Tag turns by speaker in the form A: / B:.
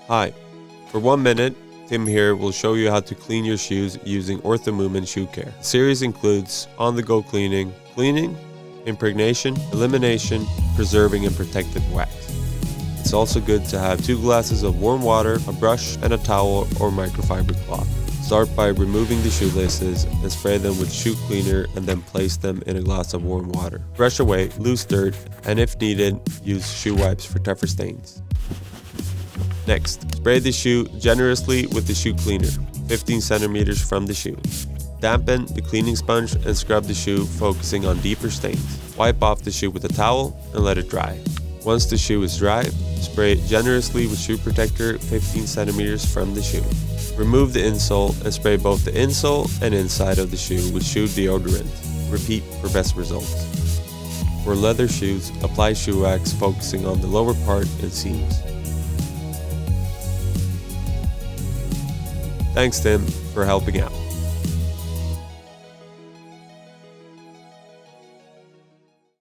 A: Hi, for 1 minute, Tim here will show you how to clean your shoes using Ortho Movement Shoe Care. The series includes on-the-go cleaning, impregnation, elimination, preserving and protected wax. It's also good to have 2 glasses of warm water, a brush, and a towel or microfiber cloth. Start by removing the shoelaces and spray them with shoe cleaner and then place them in a glass of warm water. Brush away loose dirt and if needed, use shoe wipes for tougher stains. Next, spray the shoe generously with the shoe cleaner, 15 centimeters from the shoe. Dampen the cleaning sponge and scrub the shoe, focusing on deeper stains. Wipe off the shoe with a towel and let it dry. Once the shoe is dry, spray it generously with shoe protector 15 centimeters from the shoe. Remove the insole and spray both the insole and inside of the shoe with shoe deodorant. Repeat for best results. For leather shoes, apply shoe wax focusing on the lower part and seams. Thanks, Tim, for helping out.